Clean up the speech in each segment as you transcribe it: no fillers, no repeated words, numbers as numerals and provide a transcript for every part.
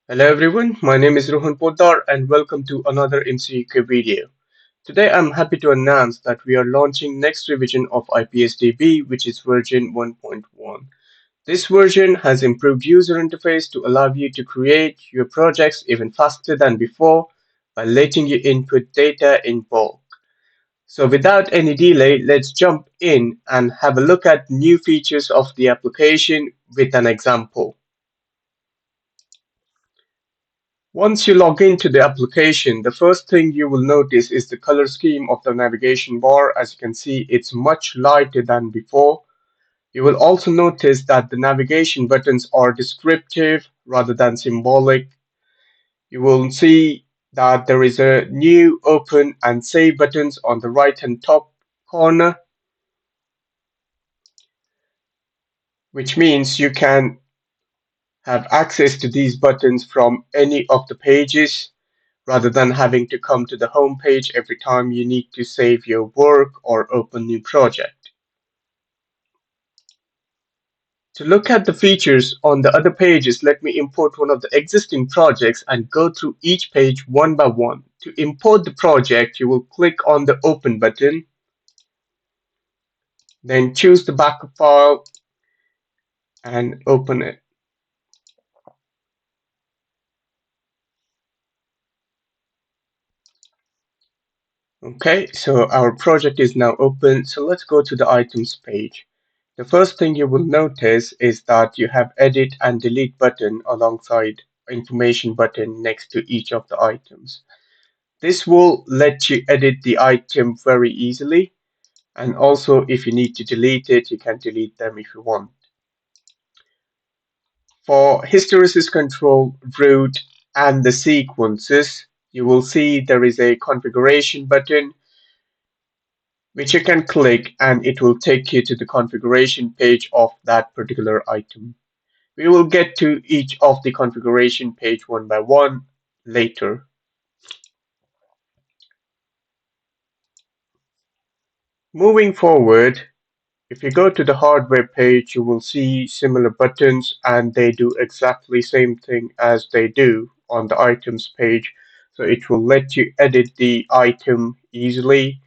Hello everyone, my name is Rohan Poddar and welcome to another MCQ video. Today I'm happy to announce that we are launching next revision of iPSDB, which is version 1.1. This version has improved user interface to allow you to create your projects even faster than before by letting you input data in bulk. So without any delay, let's jump in and have a look at new features of the application with an example. Once you log into the application, the first thing you will notice is the color scheme of the navigation bar. As you can see, it's much lighter than before. You will also notice that the navigation buttons are descriptive rather than symbolic. You will see that there is a new open and save buttons on the right hand top corner, which means you can have access to these buttons from any of the pages rather than having to come to the home page every time you need to save your work or open new project. To look at the features on the other pages, let me import one of the existing projects and go through each page one by one. To import the project, you will click on the Open button, then choose the backup file and open it. Okay, so our project is now open, so let's go to the items page. The first thing you will notice is that you have edit and delete button alongside information button next to each of the items. This will let you edit the item very easily, and also if you need to delete it, you can delete them if you want. For hysteresis control, root, and the sequences, you will see there is a configuration button which you can click and it will take you to the configuration page of that particular item. We will get to each of the configuration page one by one later. Moving forward, if you go to the hardware page, you will see similar buttons and they do exactly same thing as they do on the items page. So it will let you edit the item easily,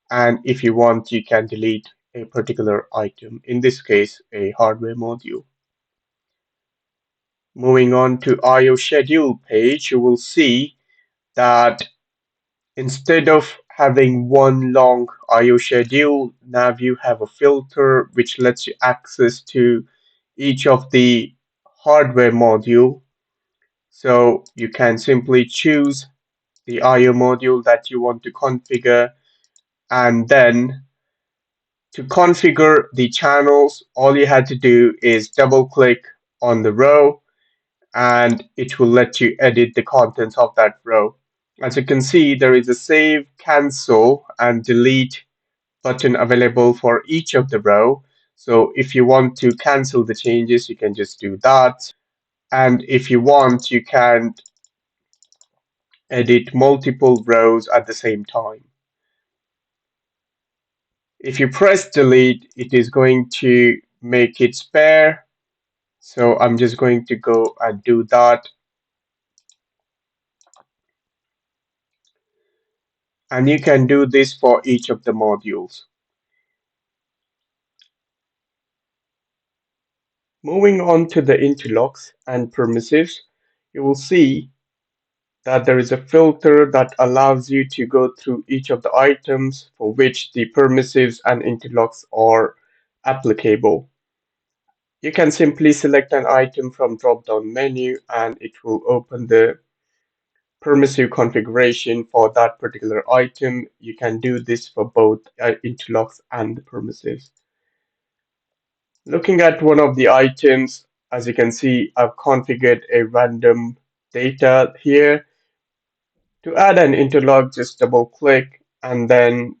and if you want, you can delete a particular item, in this case, a hardware module. Moving on to IO schedule page, you will see that instead of having one long IO schedule, now you have a filter which lets you access to each of the hardware module. So you can simply choose the IO module that you want to configure, and then to configure the channels, all you had to do is double click on the row and it will let you edit the contents of that row. As you can see, there is a save, cancel, and delete button available for each of the row. So if you want to cancel the changes, you can just do that. And if you want, you can edit multiple rows at the same time. If you press delete, it is going to make it spare. So I'm just going to go and do that. And you can do this for each of the modules. Moving on to the interlocks and permissives, you will see that there is a filter that allows you to go through each of the items for which the permissives and interlocks are applicable. You can simply select an item from drop-down menu and it will open the permissive configuration for that particular item. You can do this for both interlocks and the permissives. Looking at one of the items, as you can see, I've configured a random data here. To add an interlock, just double click and then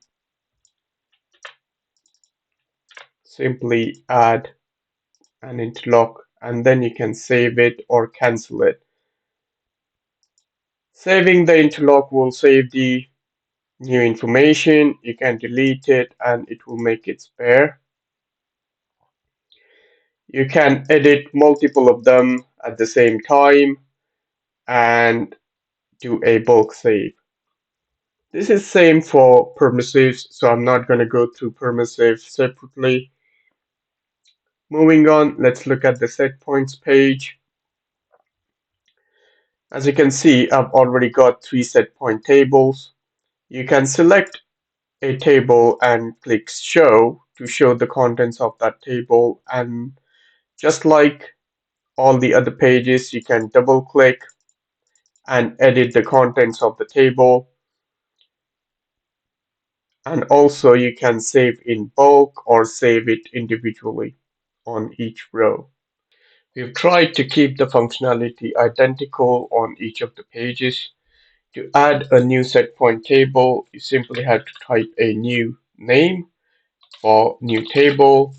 simply add an interlock, and then you can save it or cancel it. Saving the interlock will save the new information. You can delete it and it will make it spare. You can edit multiple of them at the same time. and do a bulk save. This is same for permissives, so I'm not going to go through permissive separately. Moving on, let's look at the set points page. As you can see, I've already got 3 set point tables. You can select a table and click show to show the contents of that table, and just like all the other pages, you can double click and edit the contents of the table, and also you can save in bulk or save it individually on each row. We've tried to keep the functionality identical on each of the pages. To add a new set point table, you simply have to type a new name for new table,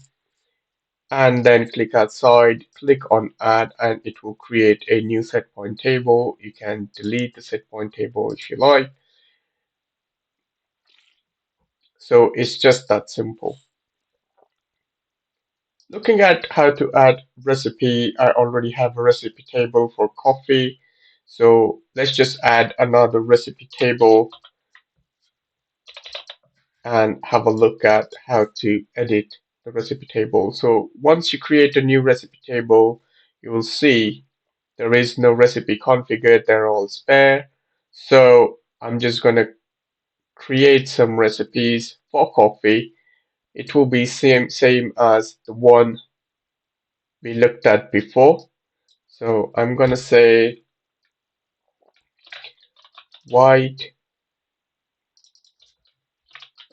and then click outside, click on add, and it will create a new set point table. You can delete the set point table if you like. So it's just that simple. Looking at how to add recipe, I already have a recipe table for coffee. So let's just add another recipe table and have a look at how to edit the recipe table. So once you create a new recipe table, you will see there is no recipe configured, they're all spare. So I'm just going to create some recipes for coffee. It will be same as the one we looked at before. So I'm going to say white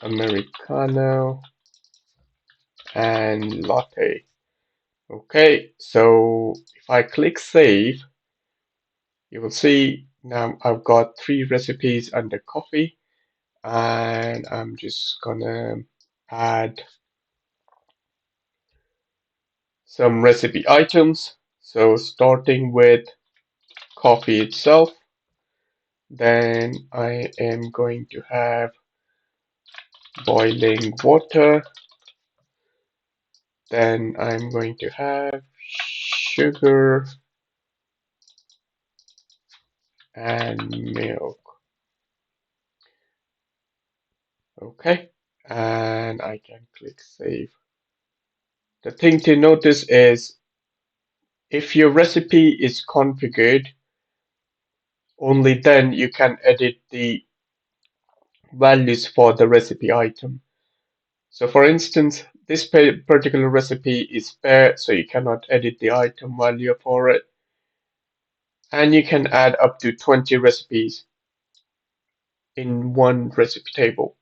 Americano and latte. Okay, so if I click save, you will see now I've got 3 recipes under coffee, and I'm just gonna add some recipe items. So starting with coffee itself, then I am going to have boiling water, then I'm going to have sugar and milk. Okay, and I can click save. The thing to notice is if your recipe is configured, only then you can edit the values for the recipe item. So for instance, this particular recipe is spare, so you cannot edit the item value for it. And you can add up to 20 recipes in one recipe table.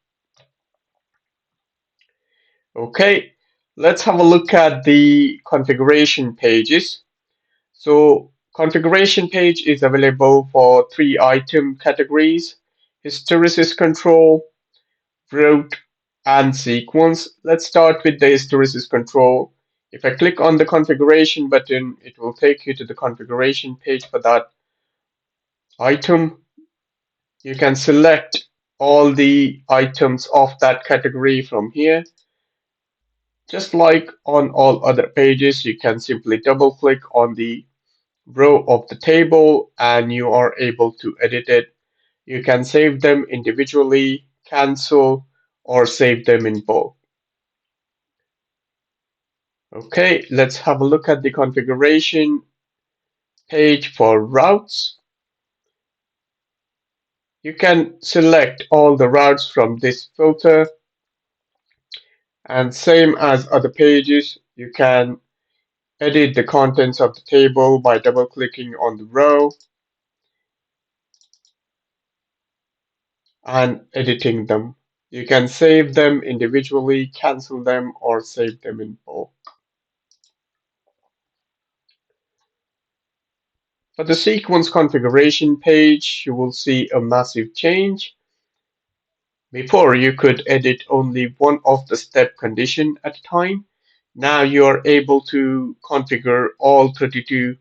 Okay, let's have a look at the configuration pages. So configuration page is available for 3 item categories: hysteresis control, route, and sequence. Let's start with the hysteresis control. If I click on the configuration button, it will take you to the configuration page for that item. You can select all the items of that category from here. Just like on all other pages, you can simply double click on the row of the table and you are able to edit it. You can save them individually, cancel, or save them in bulk. Okay, let's have a look at the configuration page for routes. You can select all the routes from this filter, and same as other pages, you can edit the contents of the table by double clicking on the row and editing them. You can save them individually, cancel them, or save them in bulk. For the sequence configuration page, you will see a massive change. Before, you could edit only one of the step condition at a time. Now you are able to configure all 32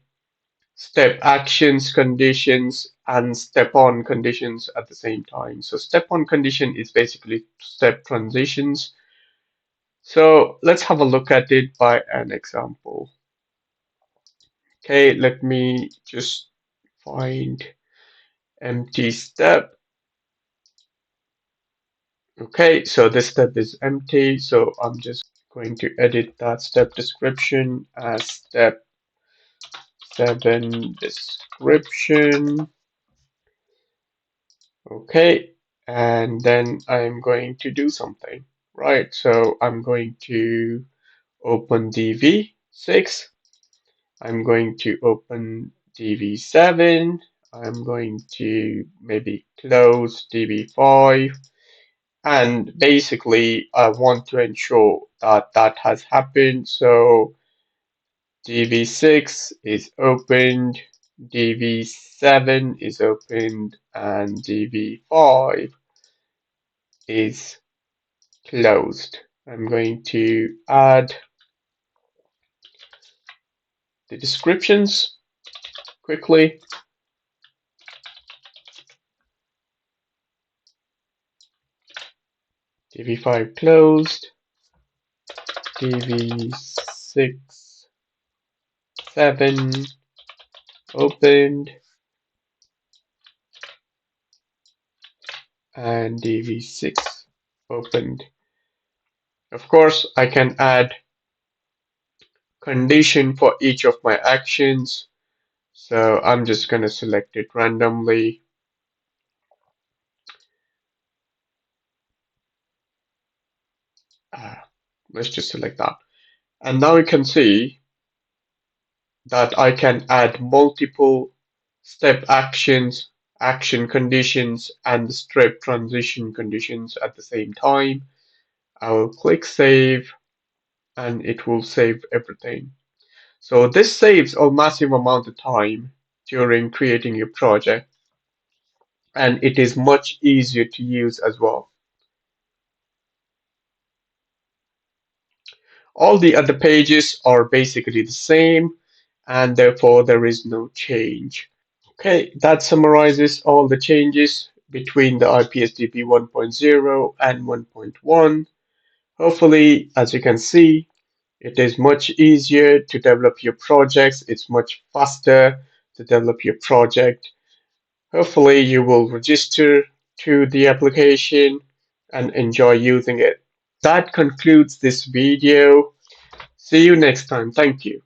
step actions, conditions, and step on conditions at the same time. So step on condition is basically step transitions. So let's have a look at it by an example. Okay, let me just find empty step. Okay, so this step is empty, so I'm just going to edit that step description as step 7 description. Okay, and then I'm going to do something, right? So I'm going to open DV6. I'm going to open DV7. I'm going to maybe close DV5. And basically, I want to ensure that that has happened. So DV6 is opened, DV7 is opened, and DV5 is closed. I'm going to add the descriptions quickly. DV5 closed, DV6, 7 opened, and DV6 opened. Of course, I can add condition for each of my actions. So I'm just going to select it randomly. Let's just select that. And now you can see that I can add multiple step actions, action conditions, and strip transition conditions at the same time. I will click save and it will save everything. So this saves a massive amount of time during creating your project, and it is much easier to use as well. All the other pages are basically the same, and therefore there is no change. Okay, that summarizes all the changes between the iPSDB 1.0 and 1.1. Hopefully, as you can see, it is much easier to develop your projects. It's much faster to develop your project. Hopefully, you will register to the application and enjoy using it. That concludes this video. See you next time. Thank you.